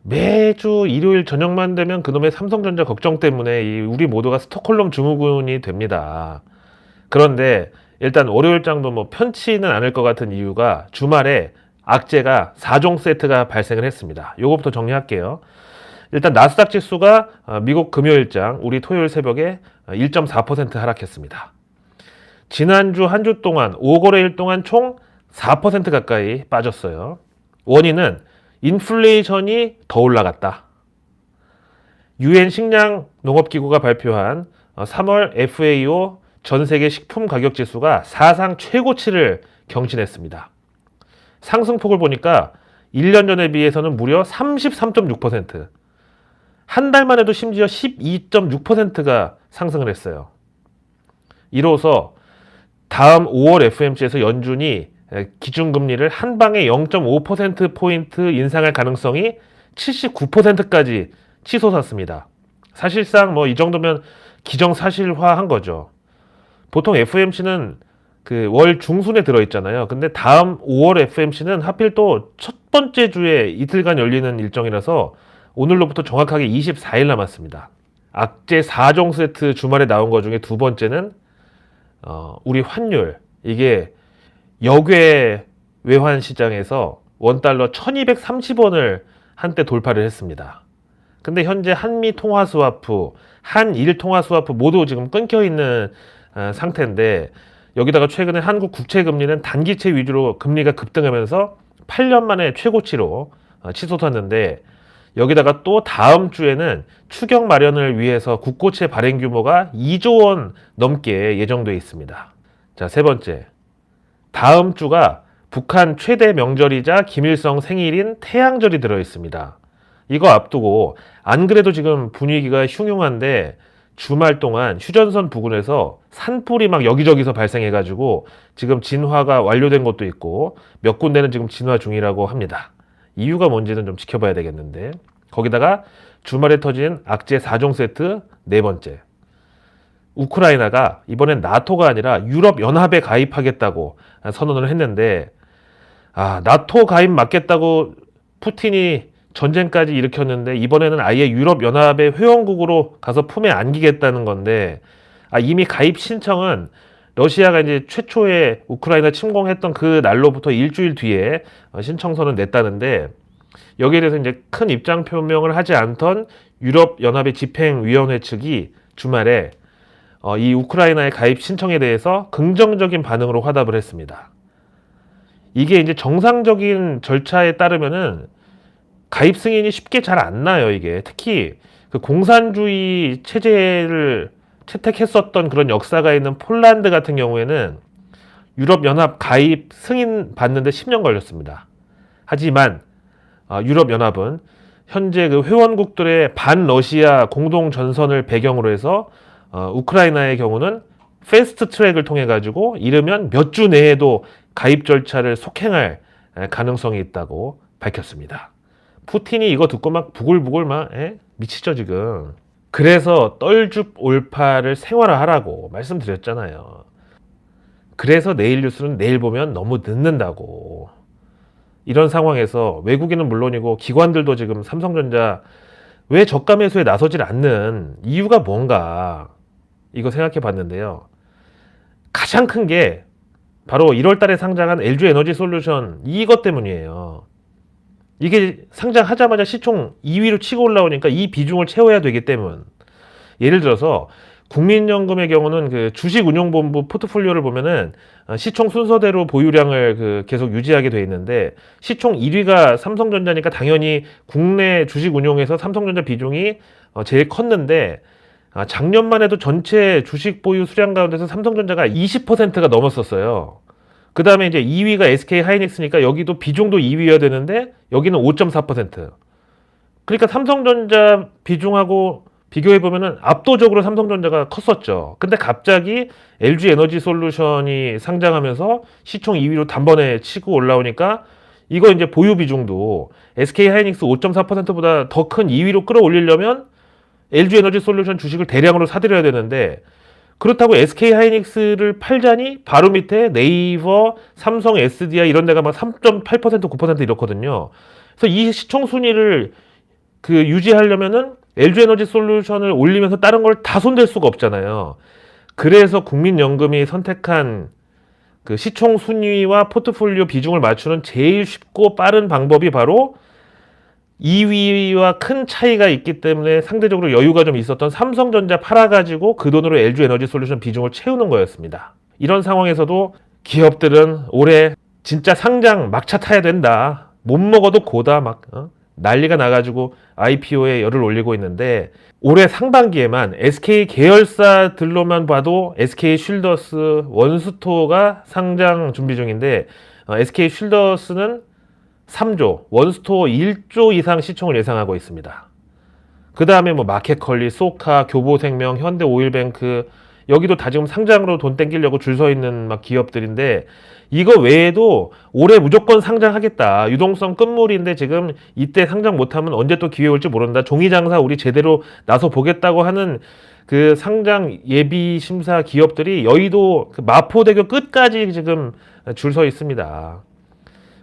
매주 일요일 저녁만 되면 그놈의 삼성전자 걱정 때문에 우리 모두가 스톡홀름 증후군이 됩니다. 그런데 일단 월요일장도 뭐 편치는 않을 것 같은 이유가 주말에 악재가 4종 세트가 발생을 했습니다. 요거부터 정리할게요. 일단 나스닥 지수가 미국 금요일장 우리 토요일 새벽에 1.4% 하락했습니다. 지난주 한 주 동안 5거래일 동안 총 4% 가까이 빠졌어요. 원인은 인플레이션이 더 올라갔다. 유엔 식량 농업기구가 발표한 3월 FAO 전 세계 식품 가격 지수가 사상 최고치를 경신했습니다. 상승폭을 보니까 1년 전에 비해서는 무려 33.6%, 한 달만 해도 심지어 12.6%가 상승을 했어요. 이로써 다음 5월 FMC에서 연준이 기준금리를 한 방에 0.5%포인트 인상할 가능성이 79%까지 치솟았습니다. 사실상 뭐 이 정도면 기정사실화한 거죠. 보통 FMC는 그 월 중순에 들어있잖아요. 근데 다음 5월 FMC는 하필 또 첫 번째 주에 이틀간 열리는 일정이라서 오늘로부터 정확하게 24일 남았습니다. 악재 4종 세트 주말에 나온 것 중에 두 번째는 우리 환율, 이게 역외 외환 시장에서 원달러 1230원을 한때 돌파를 했습니다. 근데 현재 한미 통화 스와프, 한일 통화 스와프 모두 지금 끊겨 있는 상태인데, 여기다가 최근에 한국 국채 금리는 단기채 위주로 금리가 급등하면서 8년 만에 최고치로 치솟았는데, 여기다가 또 다음 주에는 추경 마련을 위해서 국고채 발행 규모가 2조 원 넘게 예정돼 있습니다. 자, 세 번째. 다음 주가 북한 최대 명절이자 김일성 생일인 태양절이 들어 있습니다. 이거 앞두고 안 그래도 지금 분위기가 흉흉한데 주말 동안 휴전선 부근에서 산불이 막 여기저기서 발생해가지고 지금 진화가 완료된 곳도 있고 몇 군데는 지금 진화 중이라고 합니다. 이유가 뭔지는 좀 지켜봐야 되겠는데, 거기다가 주말에 터진 악재 4종 세트 네 번째. 우크라이나가 이번엔 나토가 아니라 유럽연합에 가입하겠다고 선언을 했는데, 나토 가입 맞겠다고 푸틴이 전쟁까지 일으켰는데 이번에는 아예 유럽연합의 회원국으로 가서 품에 안기겠다는 건데, 이미 가입 신청은 러시아가 이제 최초에 우크라이나 침공했던 그 날로부터 일주일 뒤에 신청서는 냈다는데, 여기에 대해서 이제 큰 입장 표명을 하지 않던 유럽연합의 집행위원회 측이 주말에 이 우크라이나의 가입 신청에 대해서 긍정적인 반응으로 화답을 했습니다. 이게 이제 정상적인 절차에 따르면은 가입 승인이 쉽게 잘 안 나요, 이게. 특히 그 공산주의 체제를 채택했었던 그런 역사가 있는 폴란드 같은 경우에는 유럽연합 가입 승인 받는데 10년 걸렸습니다. 하지만 유럽연합은 현재 그 회원국들의 반러시아 공동전선을 배경으로 해서 우크라이나의 경우는 패스트 트랙을 통해 가지고 이르면 몇 주 내에도 가입 절차를 속행할 가능성이 있다고 밝혔습니다. 푸틴이 이거 듣고 막 부글부글 미치죠 지금. 그래서 떨줍 올파를 생활화하라고 말씀드렸잖아요. 그래서 내일 뉴스는 내일 보면 너무 늦는다고. 이런 상황에서 외국인은 물론이고 기관들도 지금 삼성전자 왜 저가 매수에 나서질 않는 이유가 뭔가, 이거 생각해 봤는데요. 가장 큰 게 바로 1월 달에 상장한 LG 에너지 솔루션 이것 때문이에요. 이게 상장하자마자 시총 2위로 치고 올라오니까 이 비중을 채워야 되기 때문. 예를 들어서 국민연금의 경우는 그 주식운용본부 포트폴리오를 보면은 시총 순서대로 보유량을 계속 유지하게 돼 있는데, 시총 1위가 삼성전자니까 당연히 국내 주식운용에서 삼성전자 비중이 제일 컸는데, 작년만 해도 전체 주식 보유 수량 가운데서 삼성전자가 20%가 넘었었어요. 그 다음에 이제 2위가 SK 하이닉스니까 여기도 비중도 2위여야 되는데 여기는 5.4%. 그러니까 삼성전자 비중하고 비교해보면은 압도적으로 삼성전자가 컸었죠. 근데 갑자기 LG 에너지 솔루션이 상장하면서 시총 2위로 단번에 치고 올라오니까 이거 이제 보유 비중도 SK 하이닉스 5.4%보다 더 큰 2위로 끌어올리려면 LG 에너지 솔루션 주식을 대량으로 사들여야 되는데, 그렇다고 SK 하이닉스를 팔자니 바로 밑에 네이버, 삼성 SDI 이런 데가 막 3.8%, 9% 이렇거든요. 그래서 이 시총 순위를 그 유지하려면은 LG 에너지 솔루션을 올리면서 다른 걸 다 손댈 수가 없잖아요. 그래서 국민연금이 선택한 그 시총 순위와 포트폴리오 비중을 맞추는 제일 쉽고 빠른 방법이 바로 2위와 큰 차이가 있기 때문에 상대적으로 여유가 좀 있었던 삼성전자 팔아가지고 그 돈으로 LG 에너지 솔루션 비중을 채우는 거였습니다. 이런 상황에서도 기업들은 올해 진짜 상장 막차 타야 된다. 못 먹어도 고다 막 난리가 나가지고 IPO에 열을 올리고 있는데 올해 상반기에만 SK 계열사들로만 봐도 SK 쉴더스, 원스토어가 상장 준비 중인데 SK 쉴더스는 3조, 원스토어 1조 이상 시총을 예상하고 있습니다. 그 다음에 뭐 마켓컬리, 소카, 교보생명, 현대오일뱅크 여기도 다 지금 상장으로 돈 땡기려고 줄 서 있는 막 기업들인데 이거 외에도 올해 무조건 상장하겠다. 유동성 끝물인데 지금 이때 상장 못하면 언제 또 기회 올지 모른다. 종이장사 우리 제대로 나서 보겠다고 하는 그 상장 예비 심사 기업들이 여의도 그 마포대교 끝까지 지금 줄 서 있습니다.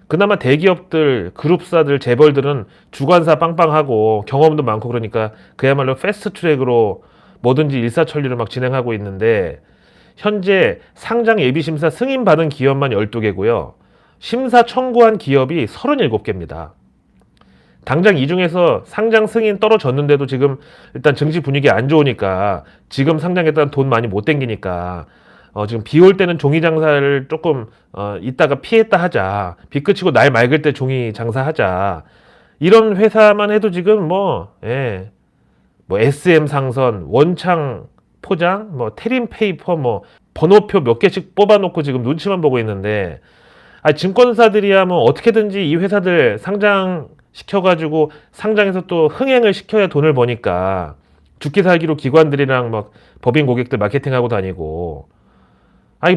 그나마 대기업들, 그룹사들, 재벌들은 주관사 빵빵하고 경험도 많고 그러니까 그야말로 패스트트랙으로 뭐든지 일사천리로 막 진행하고 있는데 현재 상장 예비심사 승인받은 기업만 12개고요. 심사 청구한 기업이 37개입니다. 당장 이 중에서 상장 승인 떨어졌는데도 지금 일단 증시 분위기 안 좋으니까 지금 상장했다는 돈 많이 못 땡기니까 지금 비 올 때는 종이 장사를 조금 이따가 피했다 하자. 비 그치고 날 맑을 때 종이 장사하자. 이런 회사만 해도 지금 뭐 SM 상선, 원창 포장, 뭐 테림 페이퍼, 뭐 번호표 몇 개씩 뽑아놓고 지금 눈치만 보고 있는데 증권사들이야 뭐 어떻게든지 이 회사들 상장 시켜가지고 상장해서 또 흥행을 시켜야 돈을 버니까 죽기 살기로 기관들이랑 막 법인 고객들 마케팅하고 다니고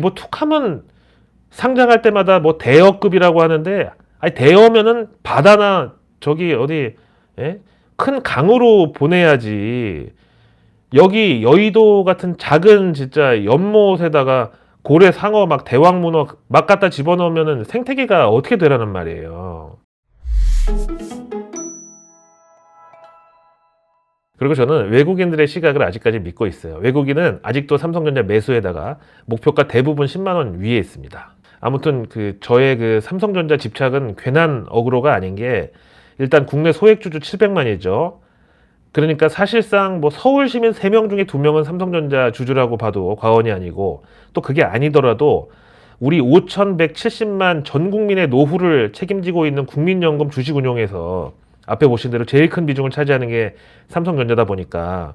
뭐 툭하면 상장할 때마다 뭐 대여급이라고 하는데 대여면은 바다나 저기 어디 큰 강으로 보내야지 여기 여의도 같은 작은 진짜 연못에다가 고래 상어 막 대왕문어 막 갖다 집어넣으면은 생태계가 어떻게 되라는 말이에요. 그리고 저는 외국인들의 시각을 아직까지 믿고 있어요. 외국인은 아직도 삼성전자 매수에다가 목표가 대부분 10만 원 위에 있습니다. 아무튼 저의 그 삼성전자 집착은 괜한 어그로가 아닌 게 일단 국내 소액주주 700만이죠. 그러니까 사실상 뭐 서울 시민 3명 중에 2명은 삼성전자 주주라고 봐도 과언이 아니고 또 그게 아니더라도 우리 5,170만 전 국민의 노후를 책임지고 있는 국민연금 주식운용에서 앞에 보신 대로 제일 큰 비중을 차지하는 게 삼성전자다 보니까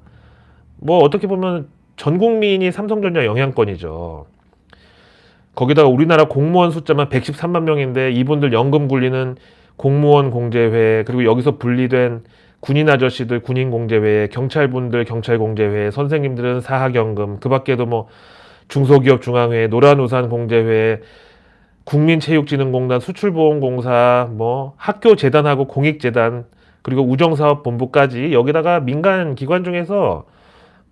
뭐 어떻게 보면 전 국민이 삼성전자 영향권이죠. 거기다가 우리나라 공무원 숫자만 113만 명인데 이분들 연금 굴리는 공무원 공제회 그리고 여기서 분리된 군인 아저씨들 군인 공제회, 경찰분들 경찰 공제회, 선생님들은 사학연금, 그 밖에도 뭐 중소기업 중앙회, 노란우산 공제회, 국민체육진흥공단, 수출보험공사, 뭐 학교재단하고 공익재단, 그리고 우정사업본부까지 여기다가 민간 기관 중에서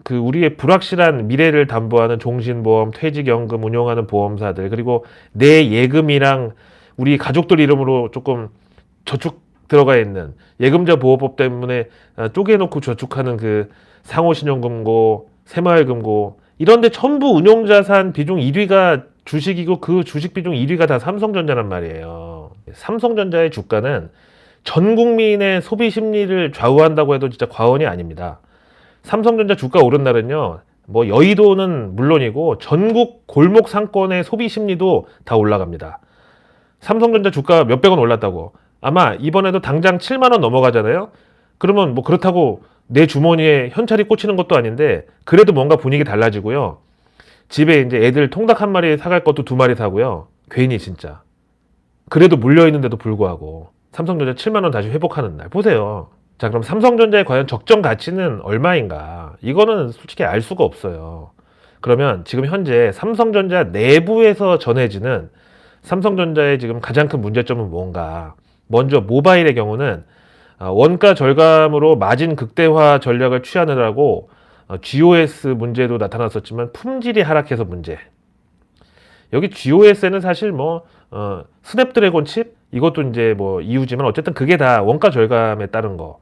그 우리의 불확실한 미래를 담보하는 종신보험, 퇴직연금 운용하는 보험사들, 그리고 내 예금이랑 우리 가족들 이름으로 조금 저축 들어가 있는 예금자 보호법 때문에 쪼개놓고 저축하는 그 상호신용금고, 새마을금고 이런데 전부 운용자산 비중 1위가 주식이고 그 주식 비중 1위가 다 삼성전자란 말이에요. 삼성전자의 주가는 전 국민의 소비 심리를 좌우한다고 해도 진짜 과언이 아닙니다. 삼성전자 주가 오른 날은요, 뭐 여의도는 물론이고 전국 골목 상권의 소비 심리도 다 올라갑니다. 삼성전자 주가 몇백 원 올랐다고. 아마 이번에도 당장 7만 원 넘어가잖아요. 그러면 뭐 그렇다고 내 주머니에 현찰이 꽂히는 것도 아닌데 그래도 뭔가 분위기 달라지고요. 집에 이제 애들 통닭 한 마리 사갈 것도 2마리 사고요. 괜히 진짜. 그래도 물려있는데도 불구하고 삼성전자 7만 원 다시 회복하는 날 보세요. 자, 그럼 삼성전자의 과연 적정 가치는 얼마인가? 이거는 솔직히 알 수가 없어요. 그러면 지금 현재 삼성전자 내부에서 전해지는 삼성전자의 지금 가장 큰 문제점은 뭔가? 먼저 모바일의 경우는 원가 절감으로 마진 극대화 전략을 취하느라고 GOS 문제도 나타났었지만 품질이 하락해서 문제. 여기 GOS에는 사실 뭐 스냅드래곤 칩 이것도 이제 뭐 이유지만 어쨌든 그게 다 원가 절감에 따른 거.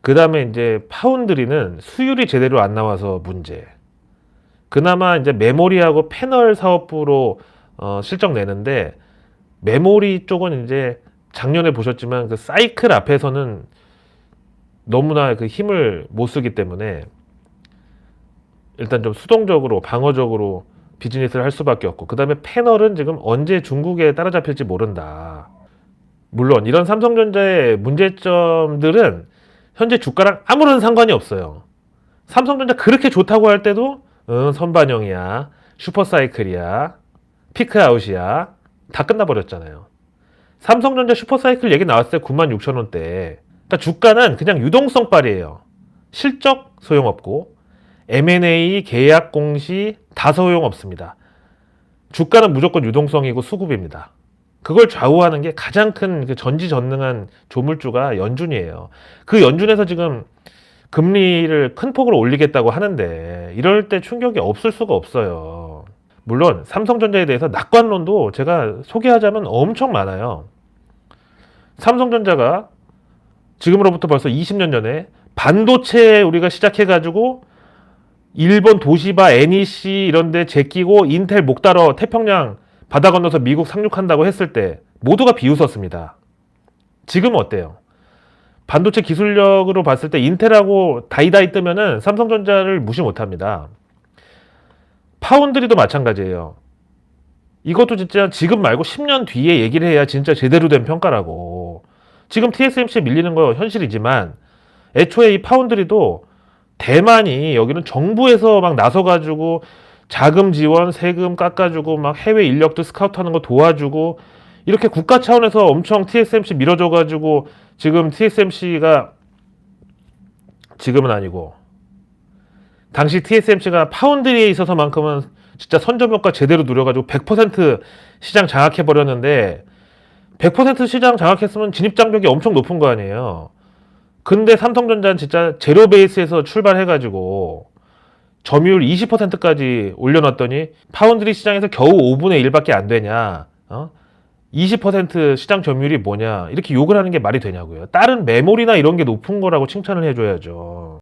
그 다음에 이제 파운드리는 수율이 제대로 안 나와서 문제. 그나마 이제 메모리하고 패널 사업부로 실적 내는데, 메모리 쪽은 이제 작년에 보셨지만 그 사이클 앞에서는 너무나 그 힘을 못 쓰기 때문에 일단 좀 수동적으로 방어적으로 비즈니스를 할 수밖에 없고, 그 다음에 패널은 지금 언제 중국에 따라잡힐지 모른다. 물론 이런 삼성전자의 문제점들은 현재 주가랑 아무런 상관이 없어요. 삼성전자 그렇게 좋다고 할 때도 선반영이야, 슈퍼사이클이야, 피크아웃이야, 다 끝나버렸잖아요. 삼성전자 슈퍼사이클 얘기 나왔을 때 96,000원대. 그러니까 주가는 그냥 유동성 빨이에요. 실적 소용없고 M&A 계약 공시 다 소용없습니다. 주가는 무조건 유동성이고 수급입니다. 그걸 좌우하는 게 가장 큰 그 전지전능한 조물주가 연준이에요. 그 연준에서 지금 금리를 큰 폭으로 올리겠다고 하는데 이럴 때 충격이 없을 수가 없어요. 물론 삼성전자에 대해서 낙관론도 제가 소개하자면 엄청 많아요. 삼성전자가 지금으로부터 벌써 20년 전에 반도체 우리가 시작해가지고 일본 도시바, NEC 이런 데 제끼고 인텔 목 따러 태평양 바다 건너서 미국 상륙한다고 했을 때 모두가 비웃었습니다. 지금은 어때요? 반도체 기술력으로 봤을 때 인텔하고 다이다이 뜨면은 삼성전자를 무시 못합니다. 파운드리도 마찬가지예요. 이것도 진짜 지금 말고 10년 뒤에 얘기를 해야 진짜 제대로 된 평가라고. 지금 TSMC에 밀리는 거 현실이지만 애초에 이 파운드리도 대만이 여기는 정부에서 막 나서가지고 자금 지원, 세금 깎아주고 막 해외 인력도 스카우트하는 거 도와주고 이렇게 국가 차원에서 엄청 TSMC 밀어줘가지고 지금 TSMC가 지금은 아니고 당시 TSMC가 파운드리에 있어서만큼은 진짜 선점효과 제대로 누려가지고 100% 시장 장악해버렸는데 100% 시장 장악했으면 진입장벽이 엄청 높은 거 아니에요. 근데 삼성전자는 진짜 제로 베이스에서 출발해가지고 점유율 20%까지 올려놨더니 파운드리 시장에서 겨우 5분의 1밖에 안 되냐, 20% 시장 점유율이 뭐냐, 이렇게 욕을 하는 게 말이 되냐고요. 다른 메모리나 이런 게 높은 거라고 칭찬을 해줘야죠.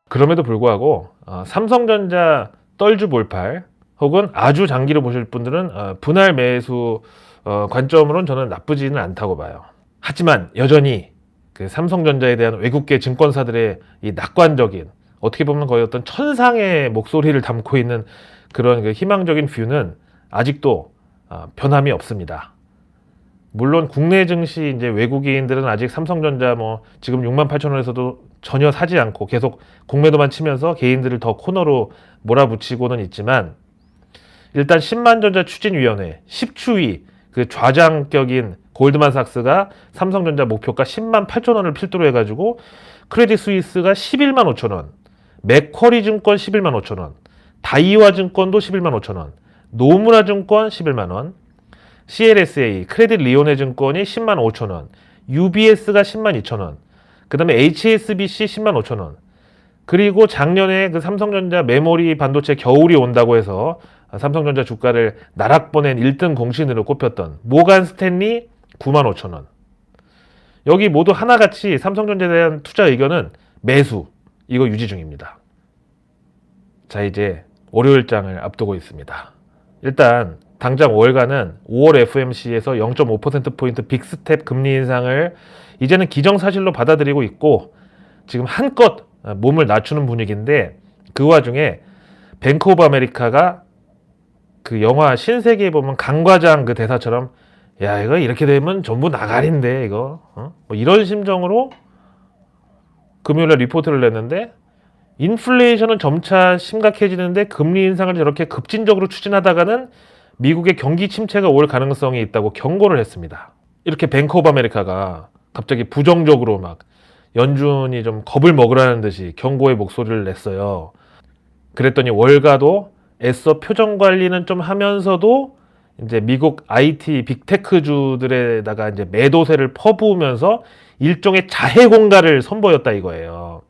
그럼에도 불구하고 삼성전자 떨주 몰팔 혹은 아주 장기로 보실 분들은 분할 매수 관점으로는 저는 나쁘지는 않다고 봐요. 하지만 여전히 그 삼성전자에 대한 외국계 증권사들의 이 낙관적인, 어떻게 보면 거의 어떤 천상의 목소리를 담고 있는 그런 그 희망적인 뷰는 아직도 변함이 없습니다. 물론 국내 증시 이제 외국인들은 아직 삼성전자 뭐 지금 68,000원에서도 전혀 사지 않고 계속 공매도만 치면서 개인들을 더 코너로 몰아붙이고는 있지만, 일단 10만전자 추진위원회 10추위 그 좌장격인 골드만삭스가 삼성전자 목표가 10만 8천 원을 필두로 해가지고 크레딧 스위스가 11만 5천 원, 맥쿼리 증권 11만 5천 원, 다이와 증권도 11만 5천 원, 노무라 증권 11만 원, CLSA 크레딧 리오네 증권이 10만 5천 원, UBS가 10만 2천 원, 그 다음에 HSBC 10만 5천 원, 그리고 작년에 그 삼성전자 메모리 반도체 겨울이 온다고 해서 삼성전자 주가를 나락보낸 1등 공신으로 꼽혔던 모간 스탠리 9만 5천 원. 여기 모두 하나같이 삼성전자에 대한 투자 의견은 매수, 이거 유지 중입니다. 자, 이제 월요일장을 앞두고 있습니다. 일단 당장 월가는 5월 FMC에서 0.5%포인트 빅스텝 금리 인상을 이제는 기정사실로 받아들이고 있고 지금 한껏 몸을 낮추는 분위기인데, 그 와중에 뱅크 오브 아메리카가 그 영화 신세계에 보면 강과장 그 대사처럼 야, 이거 이렇게 되면 전부 나가린데 이거 뭐 이런 심정으로 금요일에 리포트를 냈는데, 인플레이션은 점차 심각해지는데 금리 인상을 저렇게 급진적으로 추진하다가는 미국의 경기 침체가 올 가능성이 있다고 경고를 했습니다. 이렇게 뱅크 오브 아메리카가 갑자기 부정적으로 막 연준이 좀 겁을 먹으라는 듯이 경고의 목소리를 냈어요. 그랬더니 월가도 애써 표정 관리는 좀 하면서도 이제 미국 IT 빅테크주들에다가 이제 매도세를 퍼부으면서 일종의 자해 공갈을 선보였다 이거예요.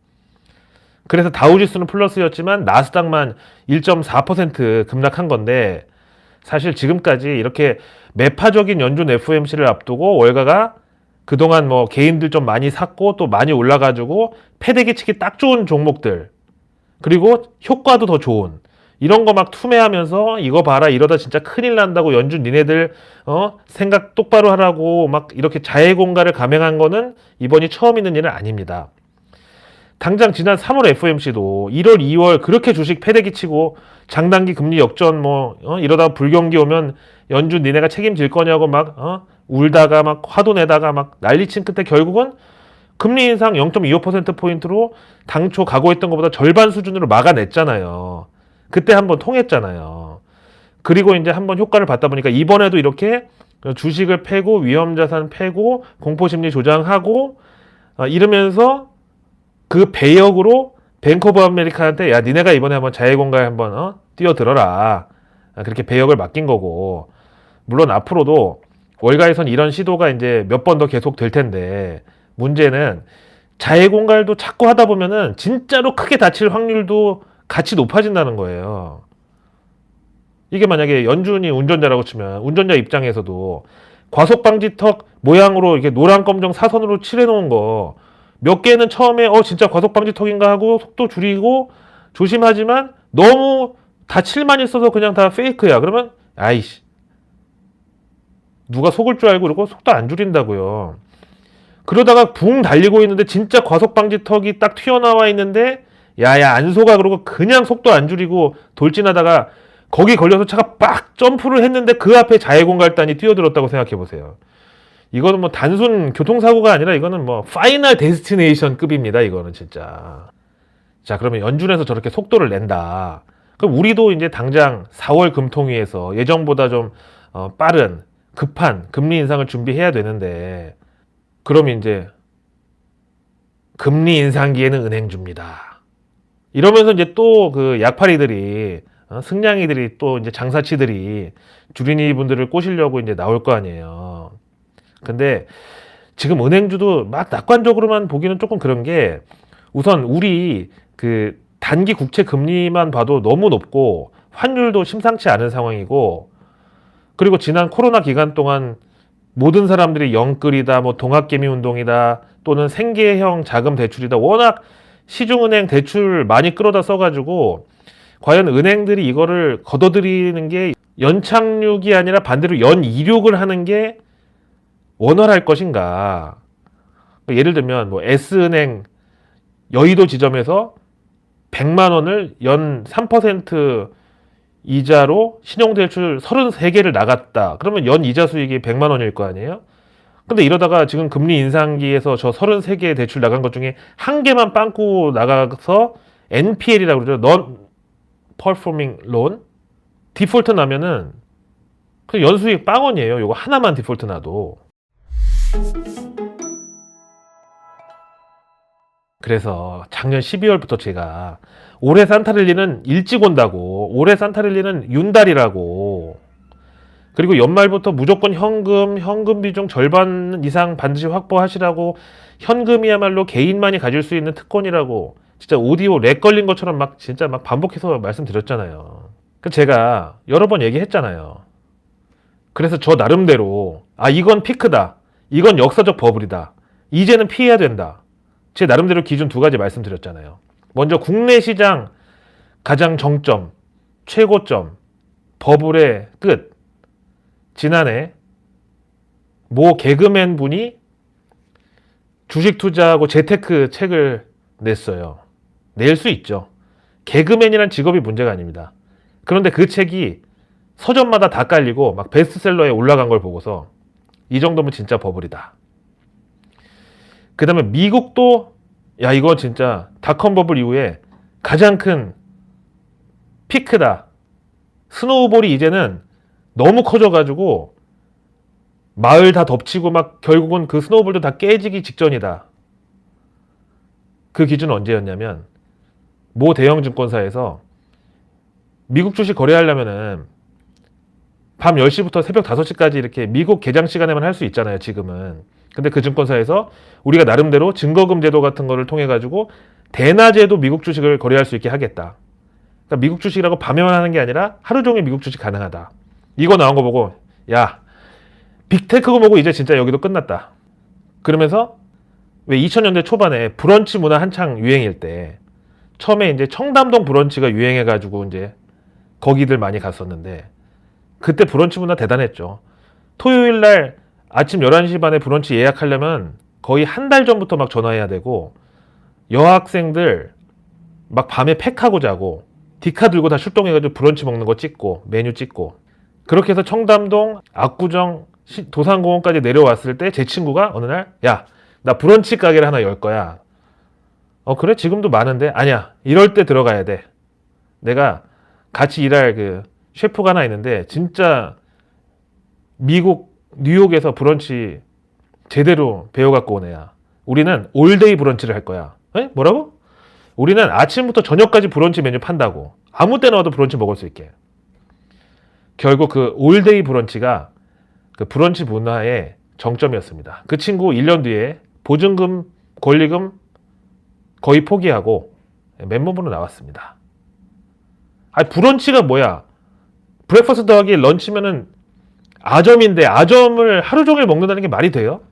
그래서 다우지수는 플러스였지만 나스닥만 1.4% 급락한 건데, 사실 지금까지 이렇게 매파적인 연준 FOMC를 앞두고 월가가 그동안 뭐 개인들 좀 많이 샀고 또 많이 올라가지고 패대기 치기 딱 좋은 종목들, 그리고 효과도 더 좋은 이런 거 막 투매하면서 이거 봐라 이러다 진짜 큰일 난다고 연준 니네들 생각 똑바로 하라고 막 이렇게 자해공갈을 감행한 거는 이번이 처음 있는 일은 아닙니다. 당장 지난 3월 FOMC도 1월, 2월 그렇게 주식 패대기 치고 장단기 금리 역전 이러다 불경기 오면 연준 니네가 책임질 거냐고 막 울다가 막 화도 내다가 막 난리친 끝에 결국은 금리 인상 0.25%포인트로 당초 각오했던 것보다 절반 수준으로 막아냈잖아요. 그때 한번 통했잖아요. 그리고 이제 한번 효과를 받다 보니까 이번에도 이렇게 주식을 패고 위험자산 패고 공포심리 조장하고 이러면서 그 배역으로 뱅크 오브 아메리카한테 야 니네가 이번에 한번 자해공갈 한번 뛰어들어라. 그렇게 배역을 맡긴 거고, 물론 앞으로도 월가에선 이런 시도가 이제 몇 번 더 계속 될 텐데 문제는 자해공갈도 자꾸 하다 보면은 진짜로 크게 다칠 확률도 같이 높아진다는 거예요. 이게 만약에 연준이 운전자라고 치면 운전자 입장에서도 과속방지턱 모양으로 이렇게 노란 검정 사선으로 칠해놓은 거 몇 개는 처음에 진짜 과속방지턱인가 하고 속도 줄이고 조심하지만 너무 다 칠만 있어서 그냥 다 페이크야. 그러면 아이씨 누가 속을 줄 알고 그러고 속도 안 줄인다고요. 그러다가 붕 달리고 있는데 진짜 과속방지턱이 딱 튀어나와 있는데 야야 안 속아 그러고 그냥 속도 안 줄이고 돌진하다가 거기 걸려서 차가 빡 점프를 했는데 그 앞에 자해공갈단이 뛰어들었다고 생각해 보세요. 이거는 뭐 단순 교통사고가 아니라 이거는 뭐 파이널 데스티네이션 급입니다. 이거는 진짜. 자, 그러면 연준에서 저렇게 속도를 낸다. 그럼 우리도 이제 당장 4월 금통위에서 예정보다 좀 빠른 급한 금리 인상을 준비해야 되는데, 그럼 이제 금리 인상기에는 은행주입니다. 이러면서 이제 또 그 약팔이들이 승냥이들이 또 이제 장사치들이 주린이 분들을 꼬시려고 이제 나올 거 아니에요. 근데 지금 은행주도 막 낙관적으로만 보기는 조금 그런 게, 우선 우리 그 단기 국채 금리만 봐도 너무 높고 환율도 심상치 않은 상황이고, 그리고 지난 코로나 기간 동안 모든 사람들이 영끌이다, 뭐 동학개미 운동이다, 또는 생계형 자금 대출이다, 워낙 시중은행 대출 많이 끌어다 써가지고 과연 은행들이 이거를 걷어들이는 게 연착륙이 아니라 반대로 연이륙을 하는 게 원활할 것인가. 예를 들면 뭐 S은행 여의도 지점에서 100만 원을 연 3% 이자로 신용대출 33개를 나갔다. 그러면 연 이자 수익이 100만 원일 거 아니에요? 근데 이러다가 지금 금리 인상기에서 저 33개 대출 나간 것 중에 한 개만 빵꾸 나가서 NPL이라고 그러죠. Non-performing loan? 디폴트 나면은 그 연수익 빵원이에요. 이거 하나만 디폴트 나도. 그래서 작년 12월부터 제가 올해 산타랠리는 일찍 온다고, 올해 산타랠리는 윤달이라고, 그리고 연말부터 무조건 현금 비중 절반 이상 반드시 확보하시라고, 현금이야말로 개인만이 가질 수 있는 특권이라고 진짜 오디오 렉 걸린 것처럼 막 진짜 막 반복해서 말씀드렸잖아요. 그 제가 여러 번 얘기했잖아요. 그래서 저 나름대로 이건 피크다, 이건 역사적 버블이다, 이제는 피해야 된다, 제 나름대로 기준 두 가지 말씀드렸잖아요. 먼저 국내 시장 가장 정점, 최고점, 버블의 끝. 지난해 모 개그맨 분이 주식 투자하고 재테크 책을 냈어요. 낼 수 있죠. 개그맨이란 직업이 문제가 아닙니다. 그런데 그 책이 서점마다 다 깔리고 막 베스트셀러에 올라간 걸 보고서 이 정도면 진짜 버블이다. 그 다음에 미국도 이거 진짜 닷컴 버블 이후에 가장 큰 피크다. 스노우볼이 이제는 너무 커져가지고 마을 다 덮치고 막 결국은 그 스노우볼도 다 깨지기 직전이다. 그 기준은 언제였냐면 모 대형 증권사에서 미국 주식 거래하려면은 밤 10시부터 새벽 5시까지 이렇게 미국 개장 시간에만 할 수 있잖아요, 지금은. 근데 그 증권사에서 우리가 나름대로 증거금 제도 같은 거를 통해 가지고 대낮에도 미국 주식을 거래할 수 있게 하겠다. 그러니까 미국 주식이라고 밤에만 하는 게 아니라 하루 종일 미국 주식 가능하다. 이거 나온 거 보고 야 빅테크고 뭐고 이제 진짜 여기도 끝났다. 그러면서 왜 2000년대 초반에 브런치 문화 한창 유행일 때 처음에 이제 청담동 브런치가 유행해가지고 이제 거기들 많이 갔었는데 그때 브런치 문화 대단했죠. 토요일 날 아침 11시 반에 브런치 예약하려면 거의 한 달 전부터 막 전화해야 되고 여학생들 막 밤에 팩하고 자고 디카 들고 다 출동해가지고 브런치 먹는 거 찍고 메뉴 찍고 그렇게 해서 청담동 압구정 도산공원까지 내려왔을 때 제 친구가 어느 날 야 나 브런치 가게를 하나 열 거야. 그래? 지금도 많은데? 아니야. 이럴 때 들어가야 돼. 내가 같이 일할 그 셰프가 하나 있는데 진짜 미국 뉴욕에서 브런치 제대로 배워갖고 온 애야. 우리는 올데이 브런치를 할 거야. 에? 뭐라고? 우리는 아침부터 저녁까지 브런치 메뉴 판다고. 아무 때나 와도 브런치 먹을 수 있게. 결국 그 올데이 브런치가 그 브런치 문화의 정점이었습니다. 그 친구 1년 뒤에 보증금, 권리금 거의 포기하고 맨몸으로 나왔습니다. 아니 브런치가 뭐야? 브렉퍼스트 더하기 런치면은 아점인데 아점을 하루 종일 먹는다는 게 말이 돼요?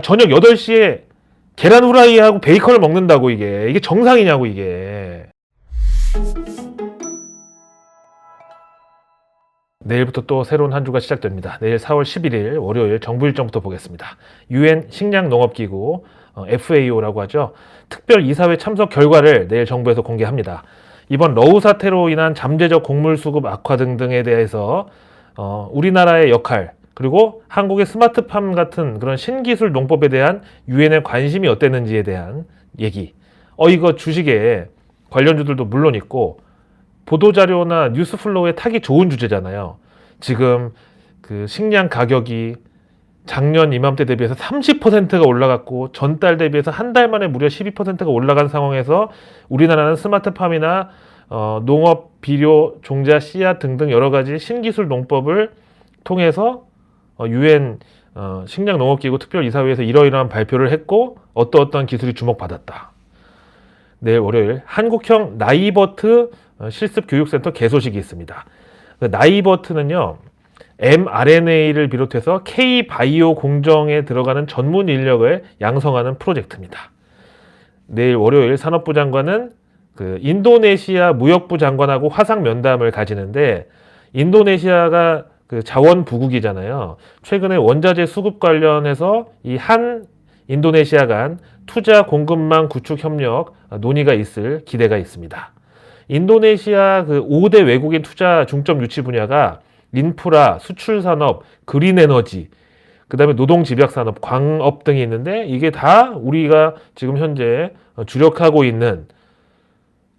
저녁 8시에 계란 후라이하고 베이컨을 먹는다고 이게 정상이냐고 이게. 내일부터 또 새로운 한 주가 시작됩니다. 내일 4월 11일 월요일 정부 일정부터 보겠습니다. UN 식량농업기구 FAO라고 하죠. 특별 이사회 참석 결과를 내일 정부에서 공개합니다. 이번 러우 사태로 인한 잠재적 곡물 수급 악화 등등에 대해서 우리나라의 역할 그리고 한국의 스마트팜 같은 그런 신기술 농법에 대한 유엔의 관심이 어땠는지에 대한 얘기. 이거 주식에 관련주들도 물론 있고 보도자료나 뉴스플로우에 타기 좋은 주제잖아요. 지금 그 식량 가격이 작년 이맘때 대비해서 30%가 올라갔고 전달 대비해서 한 달 만에 무려 12%가 올라간 상황에서 우리나라는 스마트팜이나 농업, 비료, 종자, 씨앗 등등 여러 가지 신기술 농법을 통해서 UN 식량농업기구 특별이사회에서 이러이러한 발표를 했고 어떠어떠한 기술이 주목받았다. 내일 월요일 한국형 나이버트 실습교육센터 개소식이 있습니다. 나이버트는요. mRNA를 비롯해서 K바이오 공정에 들어가는 전문 인력을 양성하는 프로젝트입니다. 내일 월요일 산업부 장관은 그 인도네시아 무역부 장관하고 화상 면담을 가지는데 인도네시아가 그 자원 부국이잖아요. 최근에 원자재 수급 관련해서 이 한 인도네시아 간 투자 공급망 구축 협력 논의가 있을 기대가 있습니다. 인도네시아 그 5대 외국인 투자 중점 유치 분야가 인프라, 수출 산업, 그린 에너지, 그 다음에 노동 집약 산업, 광업 등이 있는데 이게 다 우리가 지금 현재 주력하고 있는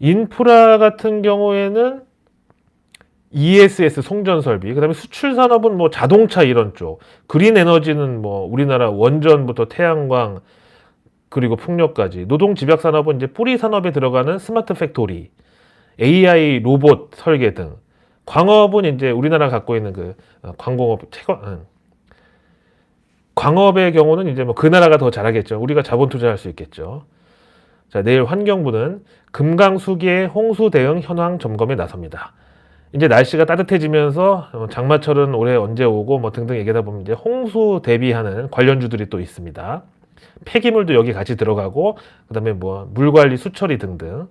인프라 같은 경우에는 ESS 송전 설비, 그 다음에 수출 산업은 뭐 자동차 이런 쪽, 그린 에너지는 뭐 우리나라 원전부터 태양광 그리고 풍력까지, 노동 집약 산업은 이제 뿌리 산업에 들어가는 스마트 팩토리, AI 로봇 설계 등, 광업은 이제 우리나라가 갖고 있는 그 광공업 광업의 경우는 이제 뭐 그 나라가 더 잘하겠죠. 우리가 자본 투자할 수 있겠죠. 자, 내일 환경부는 금강수기의 홍수 대응 현황 점검에 나섭니다. 이제 날씨가 따뜻해지면서 장마철은 올해 언제 오고 뭐 등등 얘기하다 보면 이제 홍수 대비하는 관련주들이 또 있습니다. 폐기물도 여기 같이 들어가고 그다음에 뭐 물관리 수처리 등등.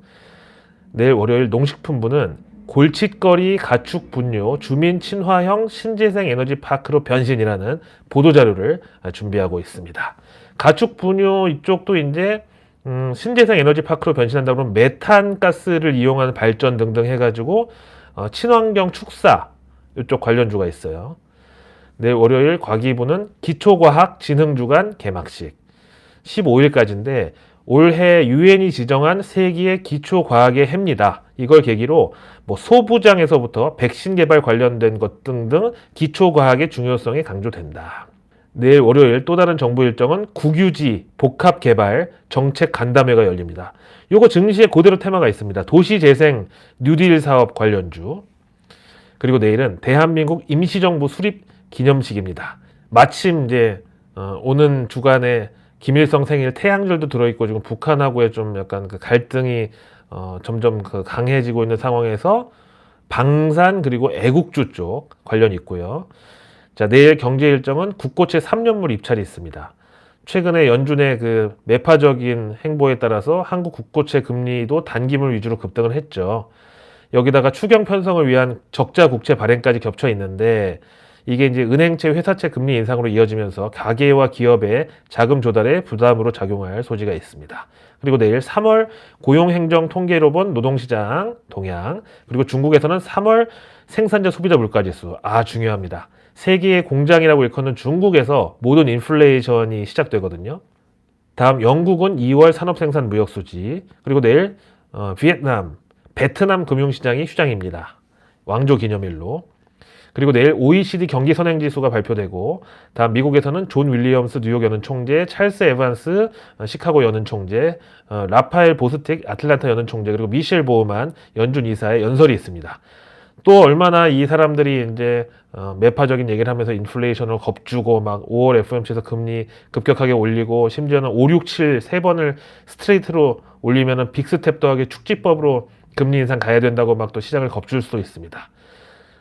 내일 월요일 농식품부는 골칫거리 가축 분뇨 주민 친화형 신재생 에너지 파크로 변신이라는 보도자료를 준비하고 있습니다. 가축 분뇨 이쪽도 이제 신재생 에너지 파크로 변신한다 그러면 메탄 가스를 이용하는 발전 등등 해가지고 친환경 축사 이쪽 관련주가 있어요. 내일 월요일 과기부는 기초과학 진흥주간 개막식 15일까지인데 올해 유엔이 지정한 세계의 기초과학의 해입니다. 이걸 계기로 뭐 소부장에서부터 백신 개발 관련된 것 등등 기초과학의 중요성이 강조된다. 내일 월요일 또 다른 정부 일정은 국유지 복합 개발 정책 간담회가 열립니다. 요거 증시에 그대로 테마가 있습니다. 도시재생 뉴딜 사업 관련주. 그리고 내일은 대한민국 임시정부 수립 기념식입니다. 마침 이제 오는 주간에 김일성 생일 태양절도 들어있고 지금 북한하고의 좀 약간 그 갈등이 점점 그 강해지고 있는 상황에서 방산 그리고 애국주 쪽 관련이 있고요. 자, 내일 경제 일정은 국고채 3년물 입찰이 있습니다. 최근에 연준의 그 매파적인 행보에 따라서 한국 국고채 금리도 단기물 위주로 급등을 했죠. 여기다가 추경 편성을 위한 적자 국채 발행까지 겹쳐 있는데 이게 이제 은행채, 회사채 금리 인상으로 이어지면서 가계와 기업의 자금 조달에 부담으로 작용할 소지가 있습니다. 그리고 내일 3월 고용행정 통계로 본 노동시장 동향, 그리고 중국에서는 3월 생산자 소비자 물가지수, 중요합니다. 세계의 공장이라고 일컫는 중국에서 모든 인플레이션이 시작되거든요. 다음 영국은 2월 산업생산 무역수지, 그리고 내일 베트남 금융시장이 휴장입니다. 왕조 기념일로. 그리고 내일 OECD 경기 선행지수가 발표되고, 다음 미국에서는 존 윌리엄스 뉴욕 연은 총재, 찰스 에반스 시카고 연은 총재, 라파엘 보스틱 아틀란타 연은 총재, 그리고 미셸 보우만 연준 이사의 연설이 있습니다. 또 얼마나 이 사람들이 이제 매파적인 얘기를 하면서 인플레이션을 겁주고 막 5월 FOMC에서 금리 급격하게 올리고 심지어는 5, 6, 7 세 번을 스트레이트로 올리면은 빅스텝 더하기 축지법으로 금리 인상 가야 된다고 막 또 시장을 겁줄 수도 있습니다.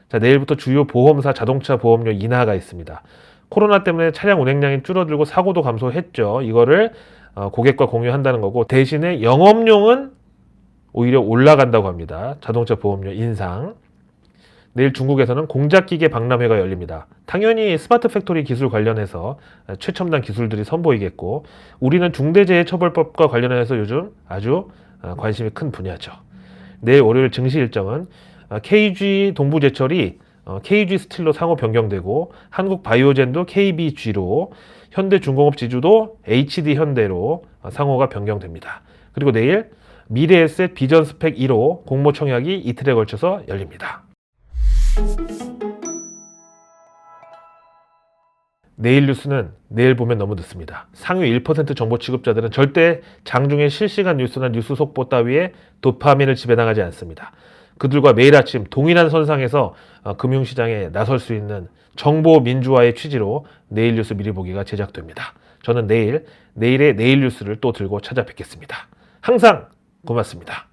자, 내일부터 주요 보험사 자동차 보험료 인하가 있습니다. 코로나 때문에 차량 운행량이 줄어들고 사고도 감소했죠. 이거를 고객과 공유한다는 거고, 대신에 영업용은 오히려 올라간다고 합니다. 자동차 보험료 인상. 내일 중국에서는 공작기계 박람회가 열립니다. 당연히 스마트 팩토리 기술 관련해서 최첨단 기술들이 선보이겠고, 우리는 중대재해처벌법과 관련해서 요즘 아주 관심이 큰 분야죠. 내일 월요일 증시 일정은 KG 동부제철이 KG 스틸로 상호 변경되고, 한국바이오젠도 KBG로, 현대중공업 지주도 HD 현대로 상호가 변경됩니다. 그리고 내일 미래에셋 비전스펙 1호 공모청약이 이틀에 걸쳐서 열립니다. 내일 뉴스는 내일 보면 너무 늦습니다. 상위 1% 정보 취급자들은 절대 장중에 실시간 뉴스나 뉴스 속보 따위에 도파민을 지배당하지 않습니다. 그들과 매일 아침 동일한 선상에서 금융시장에 나설 수 있는 정보 민주화의 취지로 내일 뉴스 미리 보기가 제작됩니다. 저는 내일의 내일 뉴스를 또 들고 찾아뵙겠습니다. 항상 고맙습니다.